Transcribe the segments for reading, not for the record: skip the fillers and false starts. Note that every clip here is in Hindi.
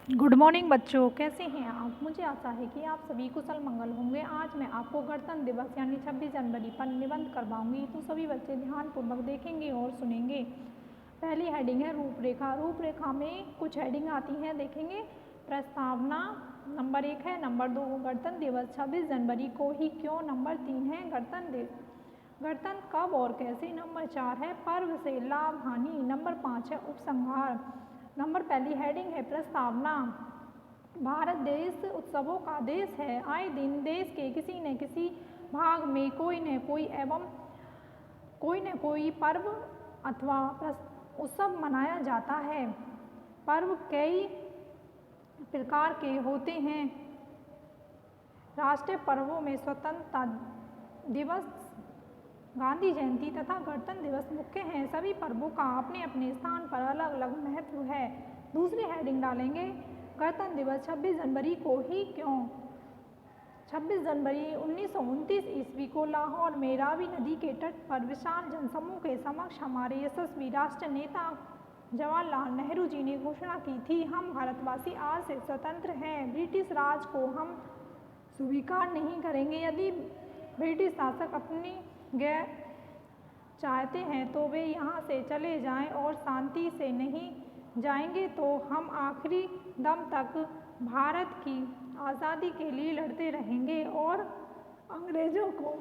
गुड मॉर्निंग बच्चों, कैसे हैं आप। मुझे आशा है कि आप सभी कुशल मंगल होंगे। आज मैं आपको गणतंत्र दिवस यानी 26 जनवरी पर निबंध करवाऊंगी, तो सभी बच्चे ध्यानपूर्वक देखेंगे और सुनेंगे। पहली हेडिंग है रूपरेखा। रूपरेखा में कुछ हेडिंग आती हैं, देखेंगे। प्रस्तावना नंबर 1 है। नंबर 2 गणतंत्र दिवस 26 जनवरी को ही क्यों। नंबर 3 है गणतंत्र कब और कैसे। नंबर 4 है पर्व से लाभ हानि। नंबर 5 है उपसंहार। नंबर पहली हेडिंग है प्रस्तावना। भारत देश उत्सवों का देश है। आए दिन देश के किसी न किसी भाग में कोई न कोई पर्व अथवा उत्सव मनाया जाता है। पर्व कई प्रकार के होते हैं। राष्ट्रीय पर्वों में स्वतंत्रता दिवस, गांधी जयंती तथा गणतंत्र दिवस मुख्य हैं। सभी पर्वों का अपने अपने स्थान पर अलग अलग महत्व है। दूसरी हेडिंग डालेंगे गणतंत्र दिवस 26 जनवरी को ही क्यों। 26 जनवरी 1929 ईस्वी को लाहौर में रावी नदी के तट पर विशाल जनसमूह के समक्ष हमारे यशस्वी राष्ट्र नेता जवाहरलाल नेहरू जी ने घोषणा की थी, हम भारतवासी आज से स्वतंत्र हैं। ब्रिटिश राज को हम स्वीकार नहीं करेंगे। यदि ब्रिटिश शासक अपनी गैर चाहते हैं तो वे यहाँ से चले जाएं और शांति से नहीं जाएंगे तो हम आखिरी दम तक भारत की आज़ादी के लिए लड़ते रहेंगे और अंग्रेज़ों को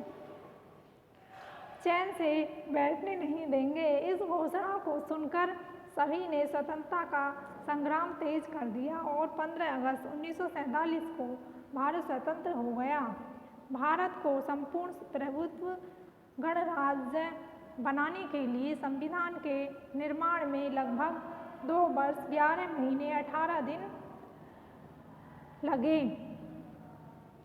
चैन से बैठने नहीं देंगे। इस घोषणा को सुनकर सभी ने स्वतंत्रता का संग्राम तेज कर दिया और 15 अगस्त 1947 को भारत स्वतंत्र हो गया। भारत को संपूर्ण प्रभुत्व गणराज्य बनाने के लिए संविधान के निर्माण में लगभग 2 वर्ष 11 महीने 18 दिन लगे।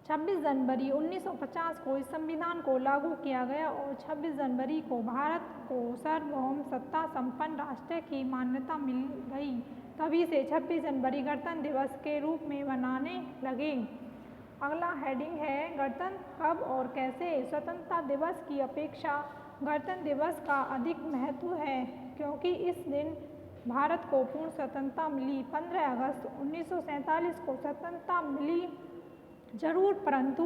26 जनवरी 1950 को इस संविधान को लागू किया गया और 26 जनवरी को भारत को सार्वभौम सत्ता संपन्न राष्ट्र की मान्यता मिल गई। तभी से 26 जनवरी गणतंत्र दिवस के रूप में मनाने लगे। अगला हेडिंग है गणतंत्र कब और कैसे। स्वतंत्रता दिवस की अपेक्षा गणतंत्र दिवस का अधिक महत्व है, क्योंकि इस दिन भारत को पूर्ण स्वतंत्रता मिली। 15 अगस्त 1947 को स्वतंत्रता मिली जरूर, परंतु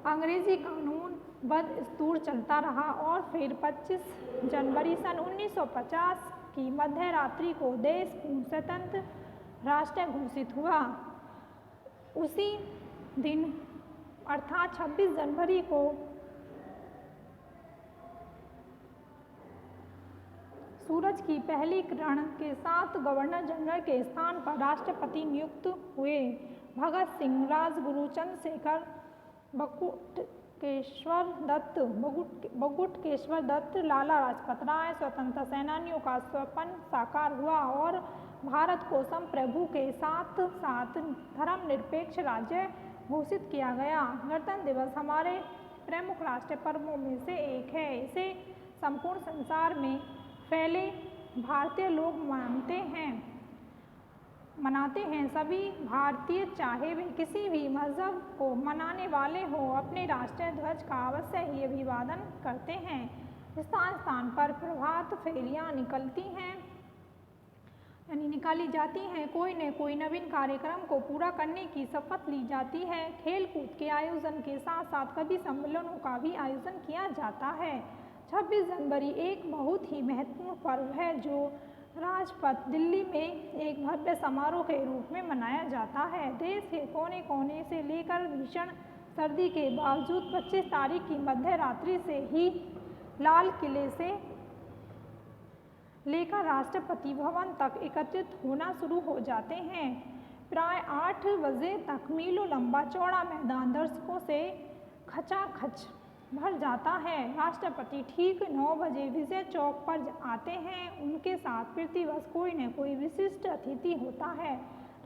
अंग्रेजी कानून बदस्तूर चलता रहा और फिर 25 जनवरी सन 1950 की मध्य रात्रि को देश पूर्ण स्वतंत्र राष्ट्र घोषित हुआ। उसी दिन अर्थात 26 जनवरी को सूरज की पहली किरण के साथ गवर्नर जनरल के स्थान पर राष्ट्रपति नियुक्त हुए। भगत सिंह, राजगुरु, चंद्रशेखर, बटुकेश्वर दत्त, लाला लाजपत राय, स्वतंत्रता सेनानियों का स्वप्न साकार हुआ और भारत को संप्रभु के साथ साथ धर्मनिरपेक्ष राज्य घोषित किया गया। गणतंत्र दिवस हमारे प्रमुख राष्ट्रीय पर्वों में से एक है। इसे संपूर्ण संसार में फैले भारतीय लोग मनाते हैं। सभी भारतीय, चाहे वे किसी भी मजहब को मनाने वाले हों, अपने राष्ट्रीय ध्वज का अवश्य ही अभिवादन करते हैं। स्थान स्थान पर प्रभात फेरियां निकाली जाती हैं। कोई न कोई नवीन कार्यक्रम को पूरा करने की शपथ ली जाती है। खेल कूद के आयोजन के साथ साथ कभी सम्मेलनों का भी आयोजन किया जाता है। 26 जनवरी एक बहुत ही महत्वपूर्ण पर्व है जो राजपथ दिल्ली में एक भव्य समारोह के रूप में मनाया जाता है। देश के कोने कोने से लेकर भीषण सर्दी के बावजूद 25 तारीख की मध्य रात्रि से ही लाल किले से लेकर राष्ट्रपति भवन तक एकत्रित होना शुरू हो जाते हैं। प्राय 8 बजे तक मीलों लंबा चौड़ा मैदान दर्शकों से खचाखच भर जाता है। राष्ट्रपति ठीक 9 बजे विजय चौक पर आते हैं। उनके साथ प्रतिवर्ष कोई न कोई विशिष्ट अतिथि होता है।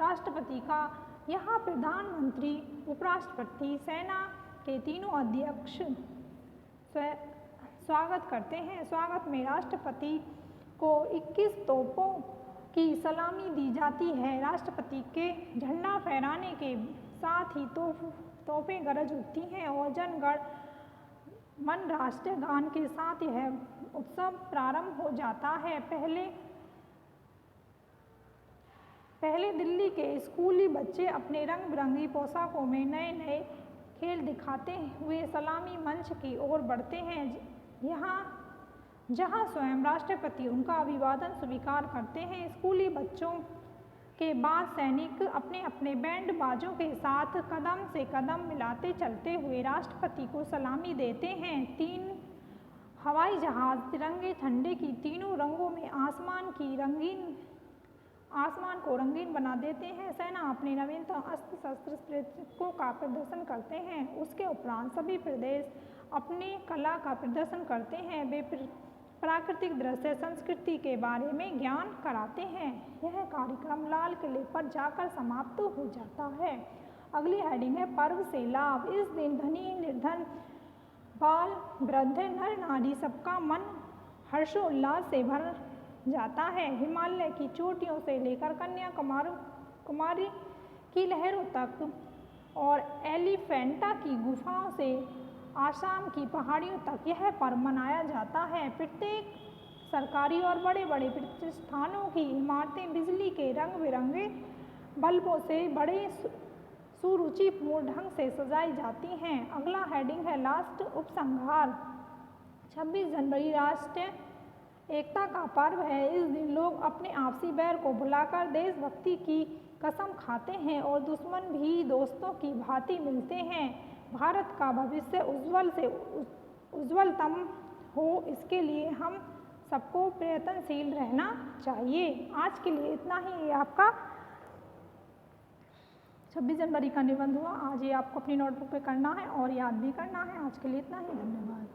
राष्ट्रपति का यहाँ प्रधानमंत्री, उपराष्ट्रपति, सेना के तीनों अध्यक्ष स्वागत करते हैं। स्वागत में राष्ट्रपति को 21 तोपों की सलामी दी जाती है। राष्ट्रपति के झंडा फहराने के साथ ही तोपें गरज उठती हैं और जनगण मन राष्ट्रीय गान के साथ यह उत्सव प्रारंभ हो जाता है। पहले पहले दिल्ली के स्कूली बच्चे अपने रंग बिरंगी पोशाकों में नए नए खेल दिखाते हुए सलामी मंच की ओर बढ़ते हैं, जहां स्वयं राष्ट्रपति उनका अभिवादन स्वीकार करते हैं। स्कूली बच्चों के बाद सैनिक अपने अपने बैंड बाजों के साथ कदम से कदम मिलाते चलते हुए राष्ट्रपति को सलामी देते हैं। 3 हवाई जहाज तिरंगे झंडे की तीनों रंगों में आसमान को रंगीन बना देते हैं। सेना अपने नवीनतम अस्त्र शस्त्र प्रतीकों का प्रदर्शन करते हैं। उसके उपरांत सभी प्रदेश अपनी कला का प्रदर्शन करते हैं। वे प्राकृतिक दृश्य संस्कृति के बारे में ज्ञान कराते हैं। यह कार्यक्रम लाल किले पर जाकर समाप्त हो जाता है। अगली हेडिंग है पर्व से लाभ। इस दिन धनी निर्धन बाल वृद्ध नर नारी सबका मन हर्षोल्लास से भर जाता है। हिमालय की चोटियों से लेकर कन्याकुमारी की लहरों तक और एलिफेंटा की गुफाओं से आसाम की पहाड़ियों तक यह पर्व मनाया जाता है। प्रत्येक सरकारी और बड़े बड़े प्रतिष्ठानों की इमारतें बिजली के रंग बिरंगे बल्बों से बड़े सुरुचिपूर्ण ढंग से सजाई जाती हैं। अगला हेडिंग है लास्ट उपसंहार। 26 जनवरी राष्ट्रीय एकता का पर्व है। इस दिन लोग अपने आपसी बैर को भुलाकर देशभक्ति की कसम खाते हैं और दुश्मन भी दोस्तों की भांति मिलते हैं। भारत का भविष्य उज्जवल से उज्जवलतम हो, इसके लिए हम सबको प्रयत्नशील रहना चाहिए। आज के लिए इतना ही। ये आपका 26 जनवरी का निबंध हुआ। आज ये आपको अपनी नोटबुक पे करना है और याद भी करना है। आज के लिए इतना ही। धन्यवाद।